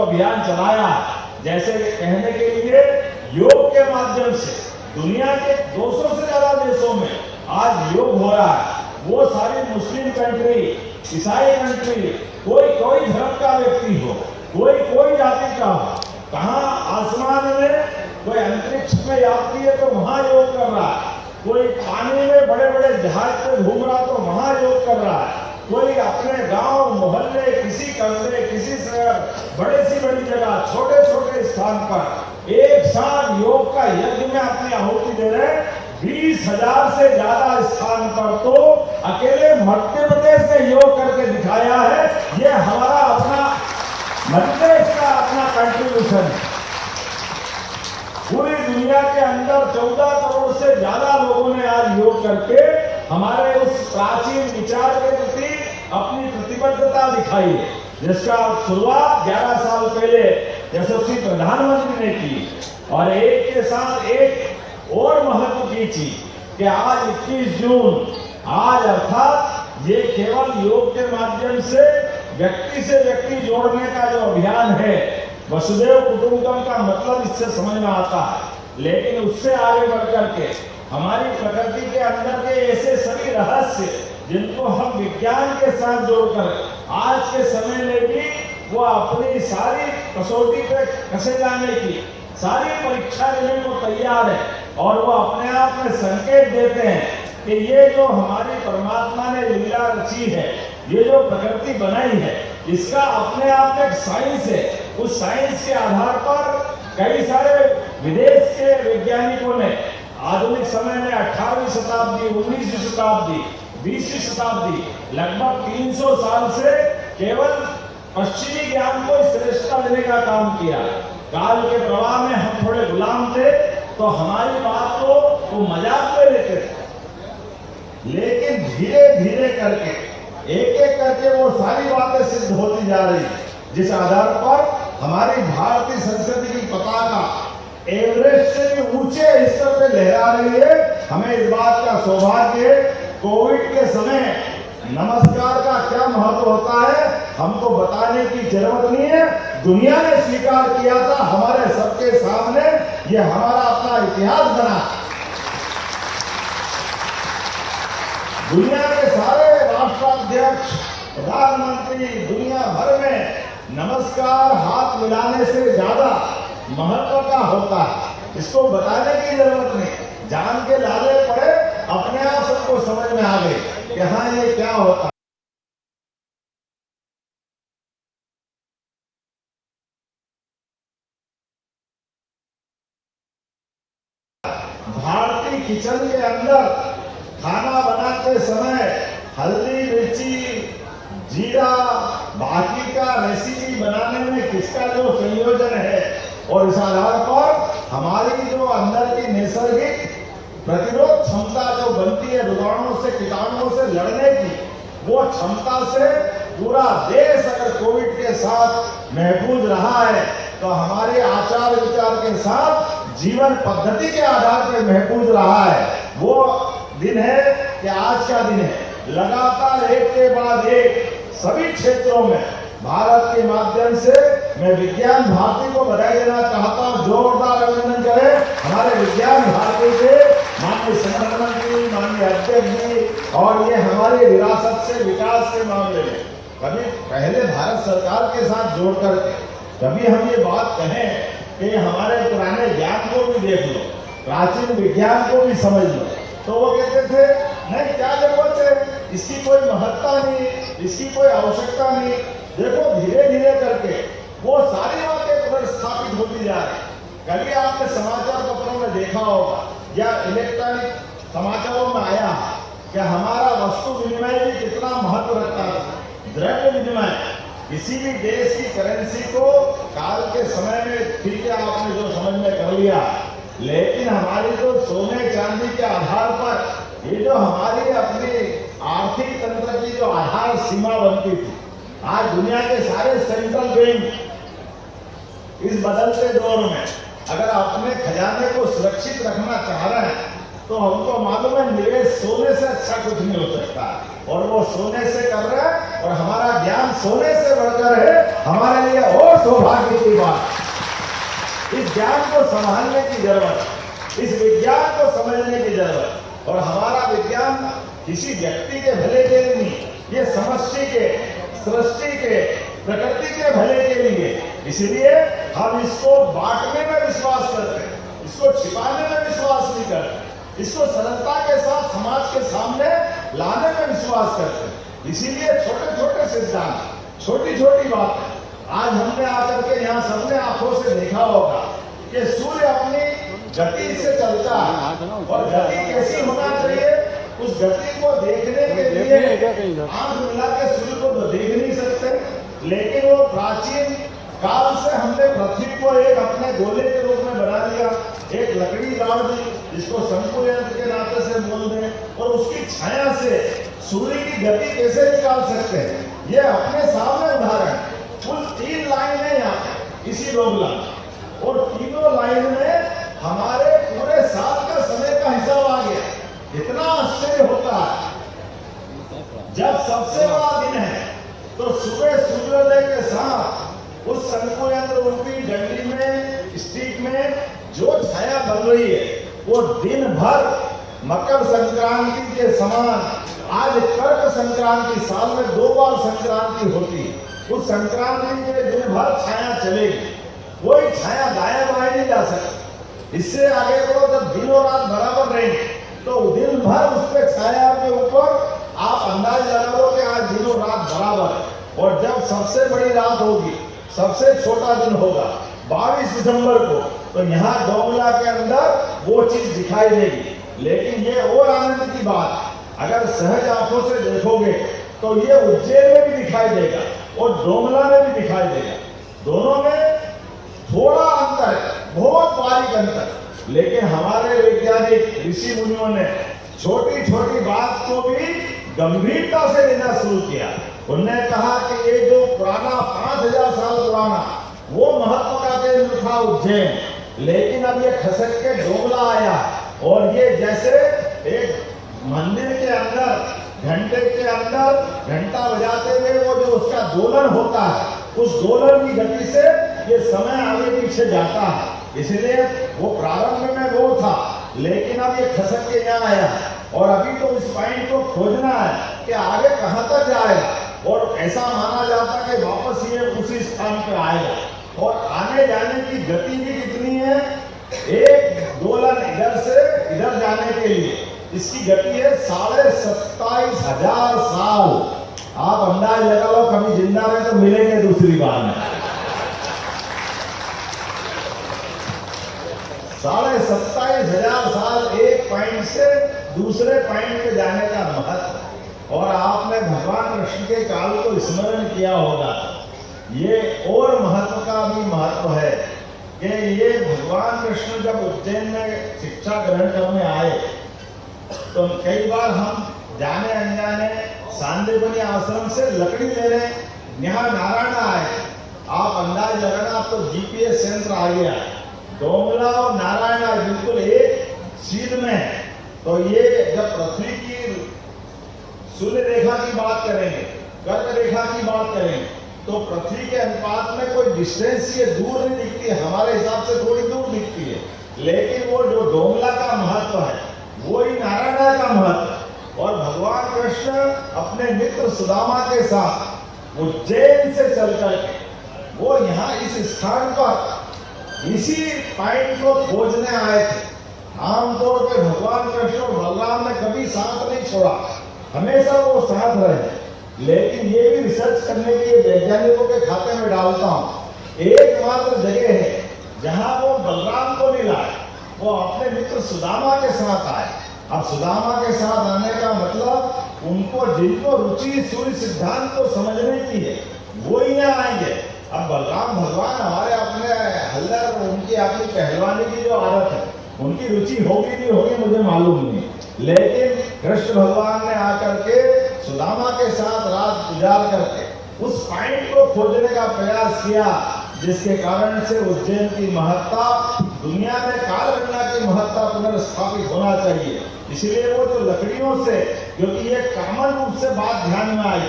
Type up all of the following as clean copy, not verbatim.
अभियान चलाया, जैसे कहने के लिए योग के माध्यम से दुनिया के 200 से ज्यादा देशों में आज योग हो रहा है। वो सारी मुस्लिम कंट्री, ईसाई कंट्री, कोई धर्म का व्यक्ति हो, कोई जाति का हो, कहाँ आसमान में कोई अंतरिक्ष में यात्री है तो वहां योग कर रहा है, कोई पानी में बड़े बड़े जहाज पे घूम रहा तो वहां योग कर रहा है, कोई अपने गांव मोहल्ले, किसी कस्बे, किसी शहर, बड़े सी बड़ी जगह, छोटे छोटे स्थान पर एक साथ योग का यज्ञ में अपनी आहुति दे रहे हैं। 20,000 से ज्यादा स्थान पर तो अकेले मध्य प्रदेश ने योग करके दिखाया है। ये हमारा अपना मध्य प्रदेश का अपना कंट्रीब्यूशन है। पूरी दुनिया के अंदर 14 करोड़ से ज्यादा लोगों ने आज योग करके हमारे उस प्राचीन विचार के प्रति अपनी प्रतिबद्धता दिखाई है, जिसका शुरुआत 11 साल पहले यशस्वी प्रधानमंत्री ने की। और एक के साथ एक और महत्व की चीज कि आज 21 जून, आज अर्थात ये केवल योग के माध्यम से व्यक्ति जोड़ने का जो अभियान है, वसुधैव कुटुंबकम का मतलब इससे समझ में आता है। लेकिन उससे आगे बढ़कर के हमारी प्रकृति के अंदर के ऐसे सभी रहस्य जिनको हम विज्ञान के साथ जोड़कर आज के समय में भी वो अपनी सारी कसौटी पे कसे जाने की सारी परीक्षा देने को तैयार है। और वो अपने आप में संकेत देते हैं कि ये जो हमारी परमात्मा ने लीला रची है, ये जो प्रकृति बनाई है, इसका अपने आप में एक साइंस है। उस साइंस के आधार पर कई सारे विदेश के वैज्ञानिकों ने आधुनिक समय में 18वीं शताब्दी, 19वीं शताब्दी, 20वीं शताब्दी, लगभग 300 साल से केवल पश्चिमी ज्ञान को श्रेष्ठता देने का काम किया। काल के प्रवाह में हम थोड़े गुलाम थे तो हमारी बात को वो मजाक में लेते थे, लेकिन धीरे धीरे करके एक एक करके वो सारी बातें सिद्ध होती जा रही, जिस आधार पर हमारी भारतीय संस्कृति की पताका एवरेस्ट से भी ऊंचे स्तर पे लहरा रही है। हमें इस बात का सौभाग्य है। कोविड के समय नमस्कार का क्या महत्व होता है हमको बताने की जरूरत नहीं है, दुनिया ने स्वीकार किया था हमारे सबके सामने। ये हमारा अपना इतिहास बना। दुनिया के सारे राष्ट्राध्यक्ष, प्रधानमंत्री दुनिया भर में नमस्कार हाथ मिलाने से ज्यादा महत्व का होता है। इसको बताने की जरूरत नहीं, जान के लाले पड़े, अपने आप सबको समझ में आ गई कि हाँ ये क्या होता है। भारतीय किचन के अंदर खाना बनाते समय हल्दी, मिर्ची, जीरा, बाकी का रेसिपी बनाने में किसका जो संयोजन है, और इस आधार पर हमारी जो अंदर की नैसर्गिक प्रतिरोध क्षमता जो बनती है रोगाणुओं से, कीटाणुओं से लड़ने की, वो क्षमता से पूरा देश अगर कोविड के साथ महफूज रहा है तो हमारे आचार विचार के साथ जीवन पद्धति के आधार पर महफूज रहा है। वो दिन है कि आज का दिन है। लगातार एक के बाद एक सभी क्षेत्रों में भारत के माध्यम से मैं विज्ञान भारती को बधाई देना चाहता हूँ। जोरदार अभिनंदन करें हमारे विज्ञान भारती के माननीय संगठन मंत्री, माननीय अध्यक्ष जी। और ये हमारी विरासत से, विकास के मामले में कभी पहले भारत सरकार के साथ जोड़ करके कभी हम ये बात कहें कि हमारे पुराने ज्ञान को भी देख लो, प्राचीन विज्ञान को भी समझ लो, तो वो कहते थे नहीं क्या जरूरत है, इसकी कोई महत्ता नहीं, इसकी कोई आवश्यकता नहीं। देखो धीरे धीरे करके वो सारी बातें पुनर्स्थापित होती जा रही। कभी आपने समाचार पत्रों में देखा होगा या इलेक्ट्रॉनिक समाचारों में आया कि हमारा वस्तु विनिमय भी कितना महत्व रखता है। द्रव्य विनिमय, किसी भी देश की करेंसी को काल के समय में ठीक है आपने जो समझ में कर लिया, लेकिन हमारी जो सोने चांदी के आधार पर ये जो हमारी अपनी आर्थिक तंत्र की जो आधार सीमा बनती थी, आज दुनिया के सारे सेंट्रल बैंक इस बदलते दौर में अगर अपने खजाने को सुरक्षित रखना चाह रहे हैं तो हमको मालूम है निवेश सोने से अच्छा कुछ नहीं हो सकता, और वो सोने से कर रहे हैं, और हमारा ज्ञान सोने से बढ़कर है हमारे लिए और सौभाग्य की बात। इस ज्ञान को संभालने की जरूरत, इस विज्ञान को समझने की जरूरत, और हमारा विज्ञान किसी व्यक्ति के भले के लिए नहीं, ये समष्टि के, सृष्टि के, प्रकृति के भले के लिए। इसलिए हम इसको बांटने में विश्वास करते हैं, इसको छिपाने में विश्वास नहीं करते, इसको सरलता के साथ समाज के सामने लाने में विश्वास करते हैं। इसीलिए छोटे छोटे सिद्धांत, छोटी छोटी बातें आज हमने आकर के यहाँ सबने आंखों से देखा होगा कि सूर्य अपनी गति से चलता है, और गति कैसी होना चाहिए, उस गति को देखने के लिए आंख मिला के सूर्य को तो देख नहीं सकते, लेकिन वो प्राचीन काल से हमने पृथ्वी को एक अपने गोले के रूप में बना लिया, एक लकड़ी गाड़ दी जिसको शंकु यंत्र के नाते से बोल दें, और उसकी छाया से सूर्य की गति कैसे निकाल सकते हैं, ये अपने सामने उदाहरण। कुल 3 लाइनें यहाँ इसी रोगला, और तीनों लाइन में हमारे पूरे साल का समय का हिसाब आ गया। इतना आश्चर्य होता है, जब सबसे बड़ा दिन है तो सुबह सूर्योदय के साथ उस शंकु यंत्र रूपी डंडी में, स्टिक में जो छाया बन रही है, वो दिन भर मकर संक्रांति के समान, आज कर्क संक्रांति, साल में 2 बार संक्रांति होती है, उस संक्रांति के दिन भर छाया चलेगी, कोई छाया गायब नहीं जा सकती। इससे आगे को जब दिन और रात बराबर रहेंगे तो दिन भर उस पे छाया के ऊपर आप अंदाज लगा लो कि आज दिन और रात बराबर है। और जब सबसे बड़ी रात होगी, सबसे छोटा दिन होगा 22 दिसंबर को, तो यहाँ डोंगला के अंदर वो चीज दिखाई देगी। लेकिन ये और आनंद की बात, अगर सहज आंखों से देखोगे तो ये उज्जैन में भी दिखाई देगा और डोंगला में भी दिखाई देगा। दोनों में थोड़ा अंतर है, बहुत बारीक अंतर, लेकिन हमारे वैज्ञानिक ऋषि मुनियों ने छोटी छोटी बात को भी गंभीरता से लेना शुरू किया। उन्होंने कहा कि ये जो पुराना 5000 साल पुराना वो महत्व का केंद्र था उज्जैन, लेकिन अब ये खसक के डोंगला आया, और ये जैसे एक मंदिर के अंदर घंटे के अंदर घंटा बजाते हुए वो जो उसका दोलन होता है, उस दोलन की गति से ये समय आगे पीछे जाता है। इसलिए वो प्रारंभ में वो था, लेकिन अब ये खसक के यहाँ आया, और अभी तो उस पॉइंट को खोजना है कि आगे कहाँ तक जाएगा, और ऐसा माना जाता है कि वापस ये उसी स्थान पर आएगा। और आने जाने की गति भी कितनी है, एक दोलन इधर से इधर जाने के लिए इसकी गति है 27,500 साल। आप अंदाज लगा लो, कभी जिंदा में तो मिलेंगे दूसरी बार में। 27,500 साल एक पॉइंट से दूसरे पॉइंट पे जाने का महत्व। और आपने भगवान कृष्ण के काल को स्मरण किया होगा, ये और महत्व का भी महत्व है कि ये भगवान कृष्ण जब उज्जैन में शिक्षा ग्रहण करने आए, तो कई बार हम जाने अनजाने सांदीपनि आश्रम से लकड़ी ले रहे, यहाँ नारायण आए, आप अंदाज लगाना, तो जीपीएस सेंटर आ गया, डोंगला और नारायण बिल्कुल एक सीध में है। तो ये जब पृथ्वी की सूर्य रेखा की बात करेंगे, कर्क रेखा की बात करेंगे, तो पृथ्वी के अनुपात में कोई डिस्टेंस ये दूर नहीं दिखती है, हमारे हिसाब से थोड़ी दूर दिखती है, लेकिन वो जो डोंगला का महत्व है वो ही नारायण का महत्व। और भगवान कृष्ण अपने मित्र सुदामा के साथ उज्जैन से चल करके वो यहाँ इस स्थान पर इसी पॉइंट को खोजने आए थे। आमतौर पे भगवान कृष्ण और बलराम ने कभी साथ नहीं छोड़ा, हमेशा वो साथ रहे। लेकिन ये भी रिसर्च करने के लिए वैज्ञानिकों के खाते में डालता हूँ, एकमात्र जगह है जहां वो बलराम को नहीं लाए, वो अपने मित्र सुदामा के साथ आए। अब सुदामा के साथ आने का मतलब उनको जिनको रुचि सूर्य सिद्धांत को समझने की है वो ही यहाँ आएंगे। अब बलराम भगवान हमारे अपने हल्लर, उनकी अपनी पहलवानी की जो आदत है, उनकी रुचि होगी नहीं होगी मुझे मालूम नहीं, लेकिन कृष्ण भगवान ने आकर के सुदामा के साथ रात गुजार करके उस पॉइंट को खोजने का प्रयास किया जिसके कारण से उज्जैन की महत्ता दुनिया में कालगणना की महत्ता पुनर्स्थापित होना चाहिए। इसलिए वो जो लकड़ियों से, क्योंकि ये कॉमन रूप से बात ध्यान में आई,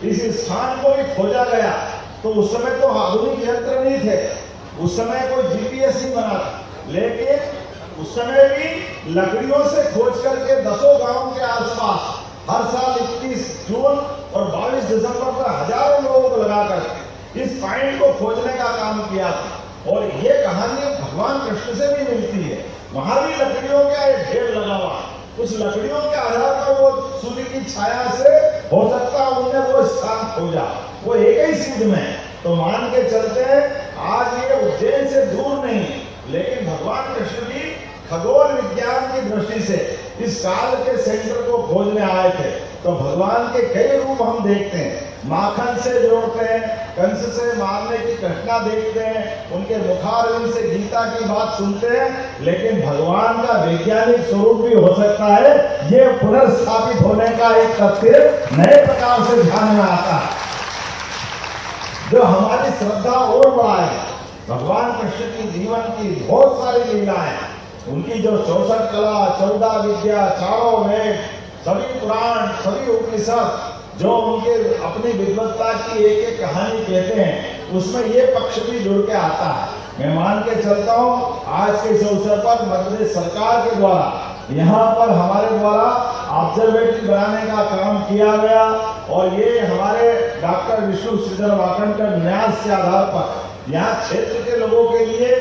इस स्थान को भी खोजा गया। तो उस समय तो आधुनिक यंत्र नहीं थे, उस समय कोई जीपीएस नहीं बना था, लेकिन उस समय भी लकड़ियों से खोज करके 10 गांव के आसपास हर साल 21 जून और 22 दिसंबर पर हजारों लोगों को लगाकर इस पॉइंट को खोजने का काम किया था। और ये कहानी भगवान कृष्ण से भी मिलती है। वहां भी लकड़ियों का एक ढेर लगा हुआ, उस लकड़ियों के आधार पर वो सूर्य की छाया से हो सकता उन्होंने वो स्थान खोजा, वो एक ही सिद्ध में। तो मान के चलते हैं आज ये उज्जैन से दूर नहीं, लेकिन भगवान कृष्ण भी खगोल विज्ञान की दृष्टि से इस काल के सेंटर को खोजने आए थे। तो भगवान के कई रूप हम देखते हैं, माखन से जोड़ते हैं, कंस से मारने की घटना देखते हैं, उनके मुखारविंद से गीता की बात सुनते हैं, लेकिन भगवान का वैज्ञानिक स्वरूप भी हो सकता है। ये पुनर्स्थापित होने का एक तथ्य नए प्रकार से ध्यान में आता है, जो हमारी श्रद्धा और बढ़ाए। भगवान कृष्ण की जीवन की बहुत सारी लीलाएं, उनकी जो 64 कला, 14 विद्या, चारों वेद, सभी पुराण, सभी उपनिषद, जो उनके अपनी विद्वत्ता की एक एक कहानी कहते हैं, उसमें ये पक्ष भी जुड़ के आता है। मैं मान के चलता हूँ आज के इस अवसर पर मध्य प्रदेश सरकार के द्वारा यहाँ पर हमारे द्वारा ऑब्जर्वेटरी बनाने का काम किया गया, और ये हमारे डॉक्टर विष्णु श्रीधर वाकणकर न्यास के आधार पर यहाँ क्षेत्र के लोगों के लिए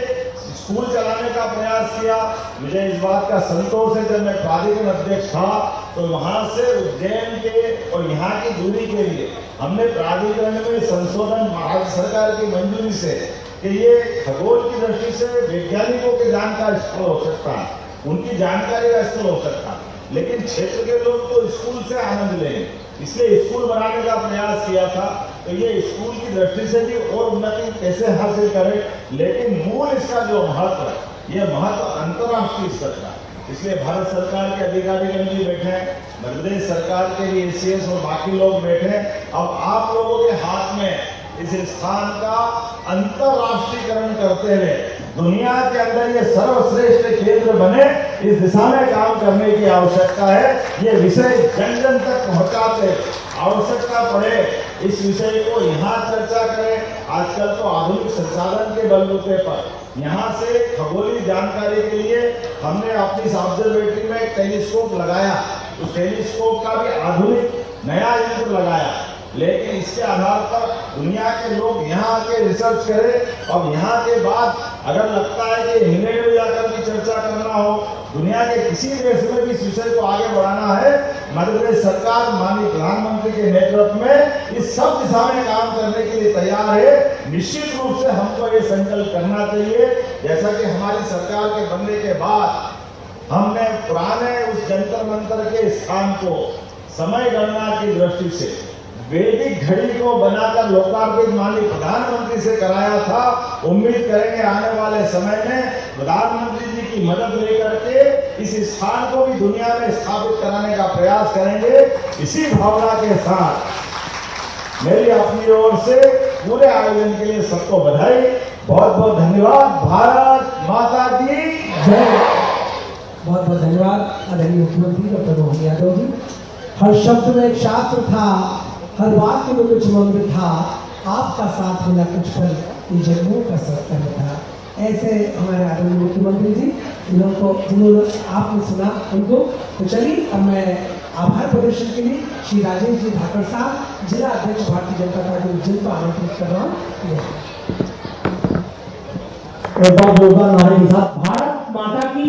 स्कूल चलाने का प्रयास किया। मुझे इस बात का संतोष है, जब मैं प्राधिकरण अध्यक्ष था तो वहां से उज्जैन के और यहाँ की दूरी के लिए हमने प्राधिकरण में संशोधन भारत सरकार की मंजूरी से कि ये खगोल की दृष्टि से वैज्ञानिकों के जानकारी स्थल हो सकता है, उनकी जानकारी का स्थल हो सकता है, लेकिन क्षेत्र के लोग तो स्कूल से आनंद लें, इसलिए स्कूल बनाने का प्रयास किया था। तो ये स्कूल की दृष्टि से भी और उन्नति कैसे हासिल करें, लेकिन मूल इसका जो महत्व है, ये महत्व अंतर्राष्ट्रीय स्तर का। इसलिए भारत सरकार के अधिकारीगण भी बैठे, मध्य प्रदेश सरकार के भी एसीएस और बाकी लोग बैठे। अब आप लोगों के हाथ में इस स्थान का अंतर्राष्ट्रीयकरण करते हुए दुनिया के अंदर ये सर्वश्रेष्ठ केंद्र बने, इस दिशा में काम करने की आवश्यकता है। ये विषय जन जन तक पहुंचाते, आवश्यकता पड़े इस विषय को यहाँ चर्चा करें। आजकल तो आधुनिक संसाधन के बलबूते पर यहाँ से खगोलीय जानकारी के लिए हमने अपनी ऑब्जर्वेटरी में एक टेलीस्कोप लगाया, उस टेलीस्कोप का भी आधुनिक नया यंत्र लगाया, लेकिन इसके आधार पर दुनिया के लोग यहाँ आके रिसर्च करें। और यहाँ के बाद अगर लगता है कि इंग्लैंड में जाकर भी चर्चा करना हो, दुनिया के किसी देश में भी इस विषय को आगे बढ़ाना है, मध्य प्रदेश सरकार माननीय प्रधानमंत्री के नेतृत्व में इस सब दिशा में काम करने के लिए तैयार है। निश्चित रूप से हमको ये संकल्प करना चाहिए, जैसा कि हमारी सरकार के बनने के बाद हमने पुराने उस जंतर मंतर के स्थान को समय गणना की दृष्टि से वैदिक घड़ी को बनाकर लोकार्पित माननीय प्रधानमंत्री से कराया था। उम्मीद करेंगे आने वाले समय में प्रधानमंत्री जी की मदद लेकर के इस स्थान को भी दुनिया में स्थापित कराने का प्रयास करेंगे। इसी भावना के साथ मेरी अपनी ओर से पूरे आयोजन के लिए सबको बधाई, बहुत बहुत धन्यवाद। भारत माता की जय। बहुत बहुत धन्यवाद आदरणीय मुख्यमंत्री डॉक्टर मोहन यादव जी। हर शब्द में एक शास्त्र था, हर वाक्य में कुछ मंत्र था, आपका साथ मिला कुछ पल ये जन्मों का सत्य था। ऐसे हमारे आदरणीय मुख्यमंत्री जी जिन्होंने आपने सुना उनको। तो चलिए अब मैं आभार प्रदर्शन के लिए श्री राजेश जी धाकड़ साहब, जिला अध्यक्ष भारतीय जनता पार्टी उज्जैन को आमंत्रित कर रहा हूँ। एक बार जोरदार नारे के साथ भारत माता की।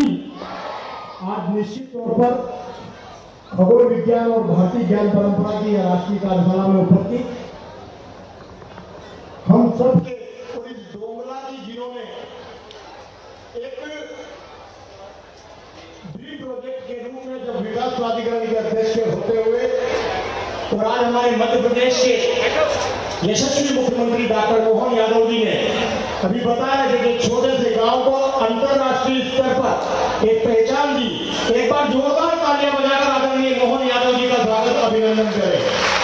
आज निश्चित तौर पर खगोल विज्ञान और भारतीय ज्ञान परंपरा की राष्ट्रीय कार्यशाला में उपस्थित हम सब के और इस डोंगला की जिलों में एक ड्रीम प्रोजेक्ट के रूप में जब विकास प्राधिकरण के अध्यक्ष होते हुए और आज हमारे मध्य प्रदेश के यशस्वी मुख्यमंत्री डॉक्टर मोहन यादव जी ने अभी बताया कि एक छोटे से गांव को अंतर्राष्ट्रीय स्तर पर एक पहचान दी। एक बार जोरदार तालियां बजाकर आदरणीय मोहन यादव जी का स्वागत अभिनंदन करें।